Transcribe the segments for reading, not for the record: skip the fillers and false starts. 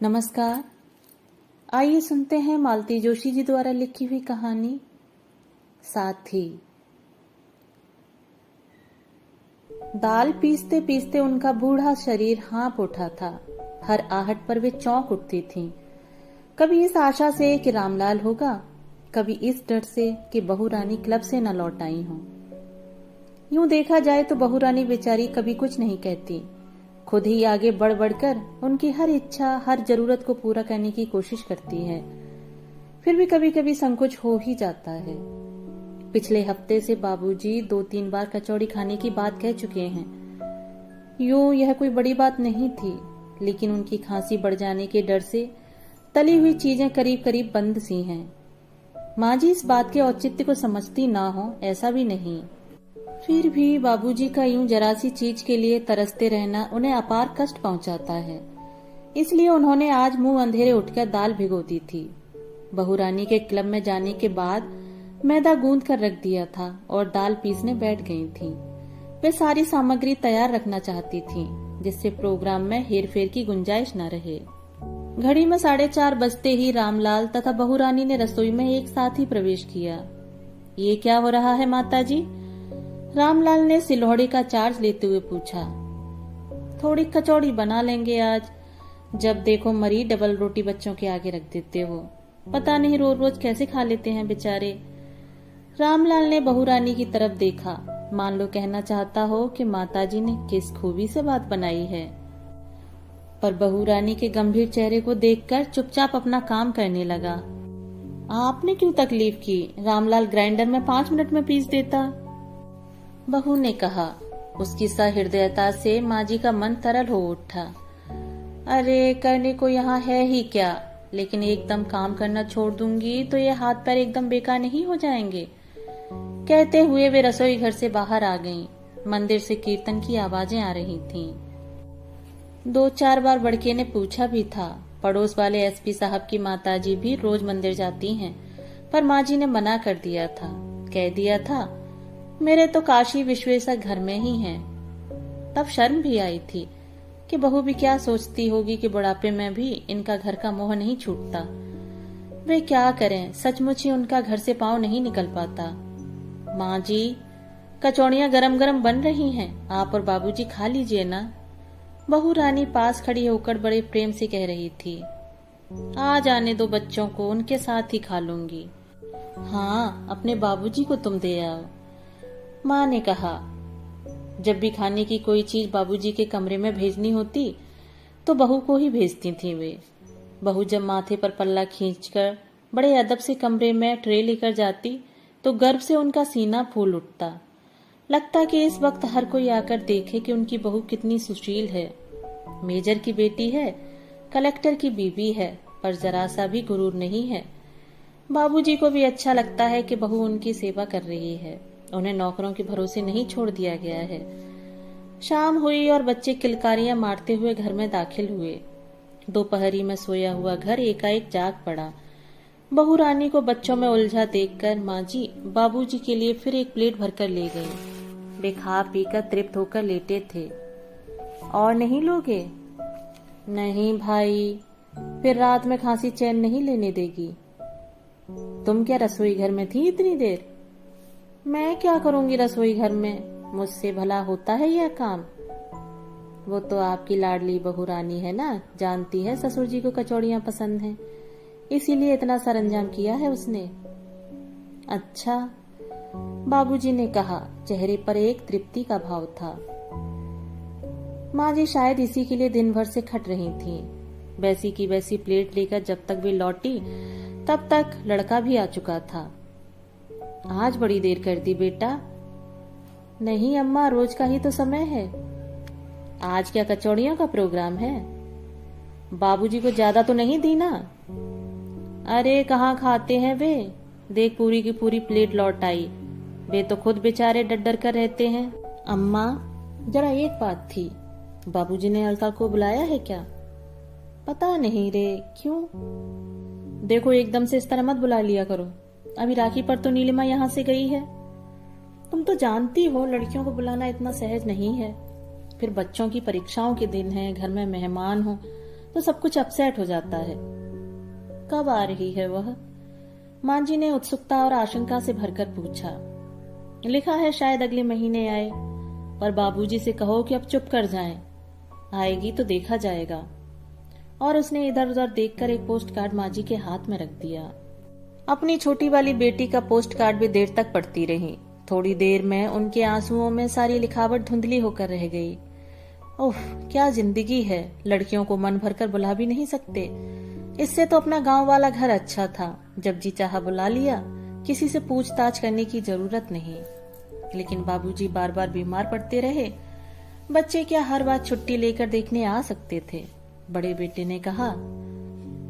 नमस्कार। आइए सुनते हैं मालती जोशी जी द्वारा लिखी हुई कहानी साथी। दाल पीसते पीसते उनका बूढ़ा शरीर हाँफ उठा था। हर आहट पर वे चौंक उठती थीं। कभी इस आशा से कि रामलाल होगा, कभी इस डर से कि बहू रानी क्लब से न लौट आई हो। यूं देखा जाए तो बहू रानी बेचारी कभी कुछ नहीं कहती, खुद ही आगे बढ़ बढ़कर उनकी हर इच्छा, हर जरूरत को पूरा करने की कोशिश करती है। फिर भी कभी कभी संकोच हो ही जाता है। पिछले हफ्ते से बाबूजी 2-3 बार कचौड़ी खाने की बात कह चुके हैं। यूं यह कोई बड़ी बात नहीं थी, लेकिन उनकी खांसी बढ़ जाने के डर से तली हुई चीजें करीब करीब बंद सी हैं। माँ जी इस बात के औचित्य को समझती ना हो, ऐसा भी नहीं। फिर भी बाबूजी का यूं जरा सी चीज के लिए तरसते रहना उन्हें अपार कष्ट पहुंचाता है। इसलिए उन्होंने आज मुंह अंधेरे उठकर दाल भिगो दी थी। बहू रानी के क्लब में जाने के बाद मैदा गूंद कर रख दिया था और दाल पीसने बैठ गई थी। वे सारी सामग्री तैयार रखना चाहती थी, जिससे प्रोग्राम में हेरफेर की गुंजाइश न रहे। घड़ी में 4:30 बजते ही रामलाल तथा बहू रानी ने रसोई में एक साथ ही प्रवेश किया। ये क्या हो रहा है माताजी? रामलाल ने सिलौड़ी का चार्ज लेते हुए पूछा। थोड़ी कचौड़ी बना लेंगे आज। जब देखो मरी डबल रोटी बच्चों के आगे रख देते हो। पता नहीं रोज रोज कैसे खा लेते हैं बेचारे। रामलाल ने बहू रानी की तरफ देखा, मान लो कहना चाहता हो कि माताजी ने किस खूबी से बात बनाई है। पर बहू रानी के गंभीर चेहरे को देखकर चुपचाप अपना काम करने लगा। आपने क्यों तकलीफ की? रामलाल ग्राइंडर में 5 मिनट में पीस देता। बहू ने कहा। उसकी सहृदयता से माँ जी का मन तरल हो उठा। अरे करने को यहाँ है ही क्या, लेकिन एकदम काम करना छोड़ दूंगी तो ये हाथ पैर एकदम बेकार नहीं हो जाएंगे। कहते हुए वे रसोई घर से बाहर आ गईं। मंदिर से कीर्तन की आवाजें आ रही थीं। 2-4 बार बड़के ने पूछा भी था। पड़ोस वाले एसपी साहब की माताजी भी रोज मंदिर जाती हैं, पर माँ जी ने मना कर दिया था। कह दिया था मेरे तो काशी विश्वेश्वर घर में ही हैं। तब शर्म भी आई थी कि बहू भी क्या सोचती होगी कि बुढ़ापे में भी इनका घर का मोह नहीं छूटता। वे क्या करें, सचमुच ही उनका घर से पांव नहीं निकल पाता। माँ जी, कचौड़ियां गरम गरम बन रही हैं, आप और बाबूजी खा लीजिए ना। बहू रानी पास खड़ी होकर बड़े प्रेम से कह रही थी। आ जाने दो बच्चों को, उनके साथ ही खा लूंगी। हाँ, अपने बाबूजी को तुम दे आओ, माँ ने कहा। जब भी खाने की कोई चीज बाबूजी के कमरे में भेजनी होती तो बहू को ही भेजती थी वे। बहू जब माथे पर पल्ला खींचकर बड़े अदब से कमरे में ट्रे लेकर जाती तो गर्व से उनका सीना फूल उठता। लगता कि इस वक्त हर कोई आकर देखे कि उनकी बहू कितनी सुशील है। मेजर की बेटी है, कलेक्टर की बीवी है, पर जरा सा भी गुरूर नहीं है। बाबूजी को भी अच्छा लगता है कि बहू उनकी सेवा कर रही है। उन्हें नौकरों के भरोसे नहीं छोड़ दिया गया है। शाम हुई और बच्चे किलकारियां मारते हुए घर में दाखिल हुए। दोपहरी में सोया हुआ घर एकाएक जाग पड़ा। बहू रानी को बच्चों में उलझा देखकर माँ जी बाबूजी के लिए फिर एक प्लेट भरकर ले गई। वे खा पीकर तृप्त होकर लेटे थे। और नहीं लोगे? नहीं भाई, फिर रात में खांसी चैन नहीं लेने देगी। तुम क्या रसोई घर में थी इतनी देर? मैं क्या करूंगी रसोई घर में, मुझसे भला होता है यह काम? वो तो आपकी लाडली बहू रानी है ना, जानती है ससुर जी को कचौड़ियां पसंद हैं, इसीलिए इतना सरंजाम किया है उसने। अच्छा, बाबूजी ने कहा। चेहरे पर एक तृप्ति का भाव था। माँ जी शायद इसी के लिए दिन भर से खट रही थी। वैसी की वैसी प्लेट लेकर जब तक वे लौटी तब तक लड़का भी आ चुका था। आज बड़ी देर कर दी बेटा। नहीं अम्मा, रोज का ही तो समय है। आज क्या कचौड़ियों का प्रोग्राम है? बाबूजी को ज्यादा तो नहीं दी ना? अरे कहाँ खाते हैं वे, देख पूरी की पूरी प्लेट लौट आई। वे तो खुद बेचारे डर डर कर रहते हैं। अम्मा, जरा एक बात थी, बाबूजी ने अलका को बुलाया है क्या? पता नहीं रे, क्यों? देखो एकदम से इस तरह मत बुला लिया करो। अभी राखी पर तो नीलिमा यहाँ से गई है। तुम तो जानती हो लड़कियों को बुलाना इतना सहज नहीं है। फिर बच्चों की परीक्षाओं के दिन है, घर में मेहमान हो, तो सब कुछ अपसेट हो जाता है। कब आ रही है वह? मां जी ने उत्सुकता और आशंका से भरकर पूछा। लिखा है शायद अगले महीने आए, पर बाबूजी से कहो कि अब चुप कर जाएं। आएगी तो देखा जाएगा। और उसने इधर उधर देखकर एक पोस्ट कार्ड मां जी के हाथ में रख दिया। अपनी छोटी वाली बेटी का पोस्ट कार्ड भी देर तक पढ़ती रही। थोड़ी देर में उनके आंसुओं में सारी लिखावट धुंधली होकर रह गई। ओह, क्या जिंदगी है, लड़कियों को मन भरकर बुला भी नहीं सकते। इससे तो अपना गांव वाला घर अच्छा था, जब जी चाहा बुला लिया, किसी से पूछताछ करने की जरूरत नहीं। लेकिन बाबूजी बार बार बीमार पड़ते रहे। बच्चे क्या हर बार छुट्टी लेकर देखने आ सकते थे। बड़े बेटे ने कहा,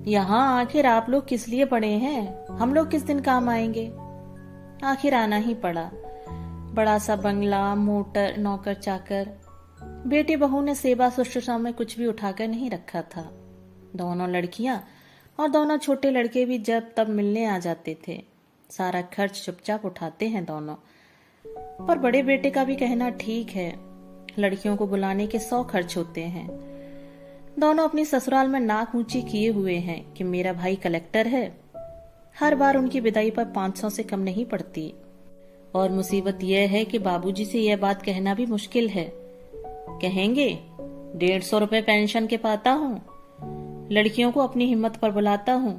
यहाँ आखिर आप लोग किस लिए पड़े हैं? हम लोग किस दिन काम आएंगे? आखिर आना ही पड़ा। बड़ा सा बंगला, मोटर, नौकर चाकर। बेटी बहू ने सेवा शुश्रूषा में कुछ भी उठाकर नहीं रखा था। दोनों लड़कियां और दोनों छोटे लड़के भी जब तब मिलने आ जाते थे। सारा खर्च चुपचाप उठाते हैं दोनों। पर बड़े बेटे का भी कहना ठीक है, लड़कियों को बुलाने के 100 खर्च होते हैं। दोनों अपनी ससुराल में नाक ऊंची किए हुए हैं कि मेरा भाई कलेक्टर है। हर बार उनकी विदाई पर 500 से कम नहीं पड़ती। और मुसीबत यह है कि बाबूजी से यह बात कहना भी मुश्किल है। कहेंगे 150 रुपए पेंशन के पाता हूँ, लड़कियों को अपनी हिम्मत पर बुलाता हूँ।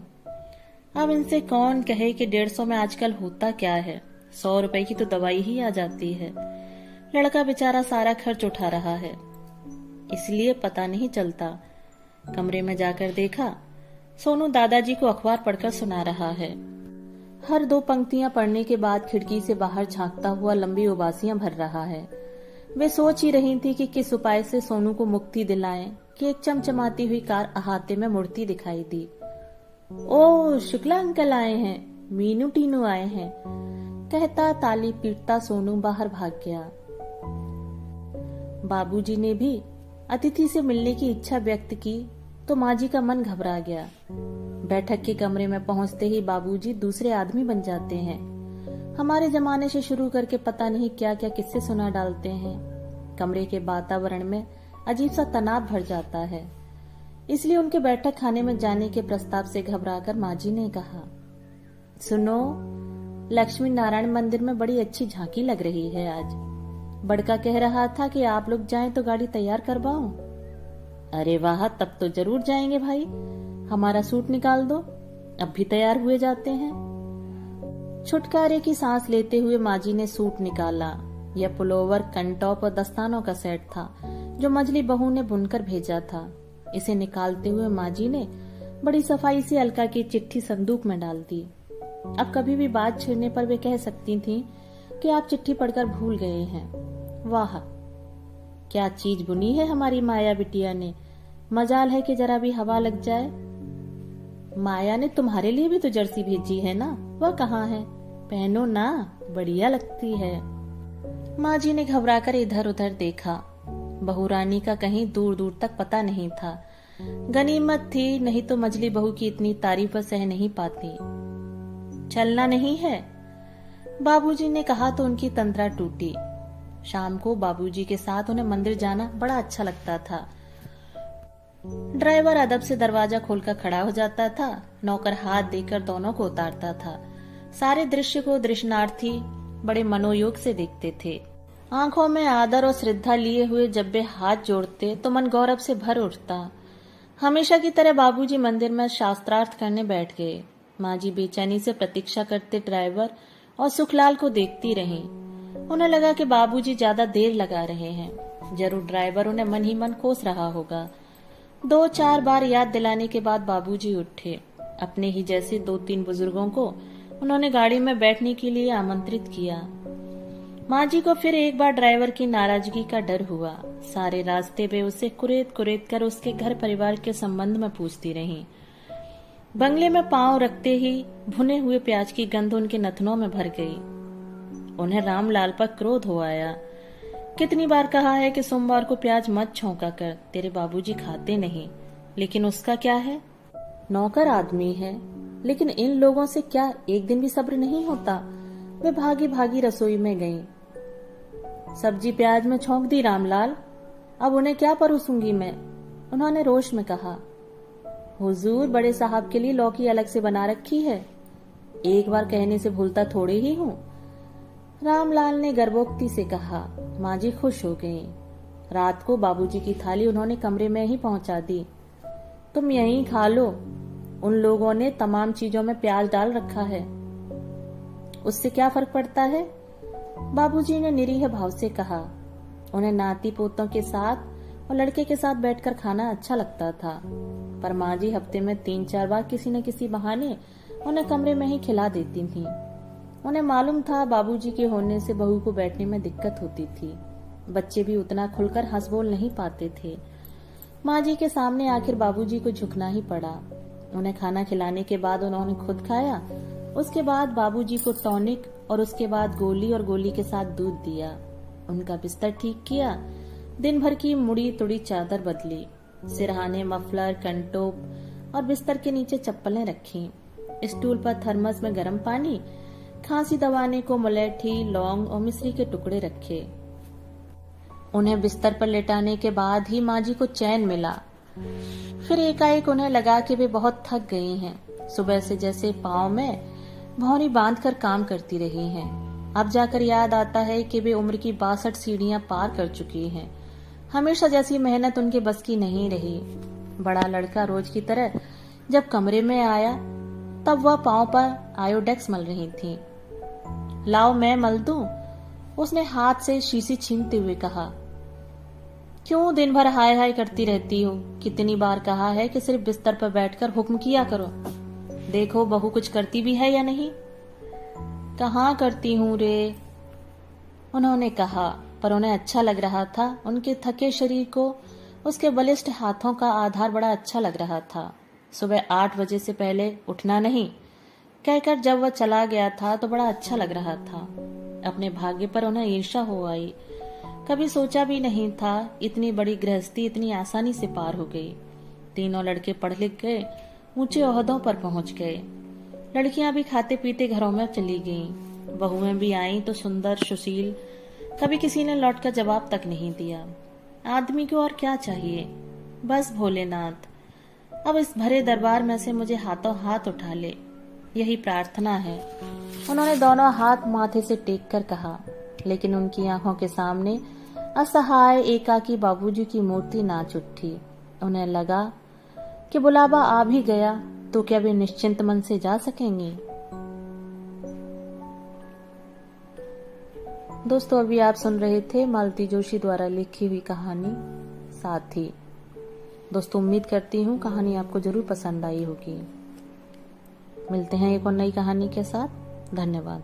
अब इनसे कौन कहे कि 150 में आजकल होता क्या है, 100 रुपए की तो दवाई ही आ जाती है। लड़का बेचारा सारा खर्च उठा रहा है, इसलिए पता नहीं चलता। कमरे में जाकर देखा, सोनू दादाजी को अखबार पढ़कर सुना रहा है। हर 2 पंक्तियां पढ़ने के बाद खिड़की से बाहर झांकता हुआ लंबी उबासियां भर रहा है। वे सोच ही रही थी कि किस उपाय से सोनू को मुक्ति दिलाएं कि एक चमचमाती हुई कार अहाते में मुड़ती दिखाई दी। ओ, शुक्ला अंकल आए हैं, मीनू टीनू आए हैं, कहता ताली पीटता सोनू बाहर भाग गया। बाबूजी ने भी अतिथि से मिलने की इच्छा व्यक्त की तो माँ जी का मन घबरा गया। बैठक के कमरे में पहुंचते ही बाबूजी दूसरे आदमी बन जाते हैं। हमारे जमाने से शुरू करके पता नहीं क्या क्या किस्से सुना डालते हैं। कमरे के वातावरण में अजीब सा तनाव भर जाता है। इसलिए उनके बैठक खाने में जाने के प्रस्ताव से घबराकर माँ जी ने कहा, सुनो, लक्ष्मी नारायण मंदिर में बड़ी अच्छी झांकी लग रही है आज। बड़का कह रहा था कि आप लोग जाएं तो गाड़ी तैयार करवाऊं। अरे वाह, तब तो जरूर जाएंगे भाई। हमारा सूट निकाल दो, अब भी तैयार हुए जाते हैं। छुटकारे की सांस लेते हुए माजी ने सूट निकाला। यह पुलोवर, कंटॉप और दस्तानों का सेट था जो मजली बहू ने बुनकर भेजा था। इसे निकालते हुए माजी ने बड़ी सफाई से अलका की चिट्ठी संदूक में डाल दी। अब कभी भी बात छिड़ने पर वे कह सकती थीं कि आप चिट्ठी पढ़कर भूल गए हैं। वाह, क्या चीज बुनी है हमारी माया बिटिया ने। मजाल है कि जरा भी हवा लग जाए। माया ने तुम्हारे लिए भी तो जर्सी भेजी है ना, वह कहाँ है? पहनो ना, बढ़िया लगती है। माँ जी ने घबराकर इधर उधर देखा। बहू रानी का कहीं दूर दूर तक पता नहीं था। गनीमत थी, नहीं तो मजली बहू की इतनी तारीफ सह नहीं पाती। चलना नहीं है, बाबूजी ने कहा तो उनकी तंद्रा टूटी। शाम को बाबूजी के साथ उन्हें मंदिर जाना बड़ा अच्छा लगता था। ड्राइवर अदब से दरवाजा खोलकर खड़ा हो जाता था, नौकर हाथ देकर दोनों को उतारता था। सारे दृश्य को दृश्नार्थी बड़े मनोयोग से देखते थे। आंखों में आदर और श्रद्धा लिए हुए जब वे हाथ जोड़ते तो मन गौरव से भर उठता। हमेशा की तरह बाबूजी मंदिर में शास्त्रार्थ करने बैठ गए। माँ जी बेचैनी से प्रतीक्षा करते ड्राइवर और सुखलाल को देखती रहीं। उन्हें लगा कि बाबूजी ज्यादा देर लगा रहे हैं। जरूर ड्राइवर उन्हें मन ही मन कोस रहा होगा। 2-4 बार याद दिलाने के बाद बाबूजी उठे। अपने ही जैसे 2-3 बुजुर्गों को उन्होंने गाड़ी में बैठने के लिए आमंत्रित किया। माँ जी को फिर एक बार ड्राइवर की नाराजगी का डर हुआ। सारे रास्ते वे उसे कुरेद कुरेद कर उसके घर परिवार के संबंध में पूछती रहीं। बंगले में पांव रखते ही भुने हुए प्याज की गंध उनके नथनों में भर गई। उन्हें रामलाल पर क्रोध हो आया। कितनी बार कहा है कि सोमवार को प्याज मत छौंका कर, तेरे बाबूजी खाते नहीं। लेकिन उसका क्या है, नौकर आदमी है। लेकिन इन लोगों से क्या एक दिन भी सब्र नहीं होता। वे भागी भागी रसोई में गईं। सब्जी प्याज में छौंक दी रामलाल, अब उन्हें क्या परोसूंगी मैं, उन्होंने रोष में कहा। हुजूर, बड़े साहब के लिए लौकी अलग से बना रखी है, एक बार कहने से भूलता थोड़े ही हूँ। रामलाल ने गर्भोक्ति से कहा। माँ जी खुश हो गई। रात को बाबूजी की थाली उन्होंने कमरे में ही पहुंचा दी। तुम यहीं खा लो, उन लोगों ने तमाम चीजों में प्याज डाल रखा है। उससे क्या फर्क पड़ता है? बाबूजी ने निरीह भाव से कहा। उन्हें नाती पोतों के साथ और लड़के के साथ बैठकर खाना अच्छा लगता था, पर माँ जी हफ्ते में 3-4 बार किसी न किसी बहाने उन्हें कमरे में ही खिला देती थीं। उन्हें मालूम था बाबूजी के होने से बहू को बैठने में दिक्कत होती थी। बच्चे भी उतना खुलकर हंस बोल नहीं पाते थे। माँ जी के सामने आखिर बाबूजी को झुकना ही पड़ा। उन्हें खाना खिलाने के बाद उन्होंने खुद खाया, उसके बाद बाबूजी को टॉनिक और उसके बाद गोली और गोली के साथ दूध दिया। उनका बिस्तर ठीक किया, दिन भर की मुड़ी तुड़ी चादर बदली, सिरहाने, मफलर, कंटोप और बिस्तर के नीचे चप्पलें रखी। स्टूल पर थर्मस में गर्म पानी, खांसी दबाने को मुलेठी, लौंग और मिश्री के टुकड़े रखे। उन्हें बिस्तर पर लेटाने के बाद ही माँ जी को चैन मिला। फिर एकाएक उन्हें लगा कि वे बहुत थक गई हैं। सुबह से जैसे पाँव में भौंरी बांधकर काम करती रही हैं। अब जाकर याद आता है कि वे उम्र की 62 सीढ़ियां पार कर चुकी हैं। हमेशा जैसी मेहनत उनके बस की नहीं रही। बड़ा लड़का रोज की तरह जब कमरे में आया तब वह पाँव पर आयोडेक्स मल रही थी। लाओ मैं मल दूं? उसने हाथ से शीशी छीनते हुए कहा। क्यों दिन भर हाय हाय करती रहती हो? कितनी बार कहा है कि सिर्फ बिस्तर पर बैठकर हुक्म किया करो। देखो बहू कुछ करती भी है या नहीं। कहाँ करती हूँ रे, उन्होंने कहा, पर उन्हें अच्छा लग रहा था। उनके थके शरीर को उसके बलिष्ठ हाथों का आधार बड़ा अच्छा लग रहा था। सुबह 8 बजे से पहले उठना नहीं कहकर जब वह चला गया था तो बड़ा अच्छा लग रहा था। अपने भाग्य पर उन्हें ईर्ष्या हो आई। कभी सोचा भी नहीं था इतनी बड़ी गृहस्थी इतनी आसानी से पार हो गई। तीनों लड़के पढ़ लिख गए, ऊंचे ओहदों पर पहुंच गए। लड़कियां भी खाते पीते घरों में चली गईं। बहुएं भी आईं तो सुंदर सुशील। कभी किसी ने लौट कर जवाब तक नहीं दिया। आदमी को और क्या चाहिए? बस भोलेनाथ अब इस भरे दरबार में से मुझे हाथों हाथ उठा ले, यही प्रार्थना है। उन्होंने दोनों हाथ माथे से टेक कर कहा, लेकिन उनकी आंखों के सामने असहाय एकाकी बाबूजी की मूर्ति नाच उठी। उन्हें लगा कि बुलावा आ भी गया तो क्या वे निश्चिंत मन से जा सकेंगी? दोस्तों, अभी आप सुन रहे थे मालती जोशी द्वारा लिखी हुई कहानी साथी। दोस्तों, उम्मीद करती हूँ कहानी आपको जरूर पसंद आई होगी। मिलते हैं एक और नई कहानी के साथ। धन्यवाद।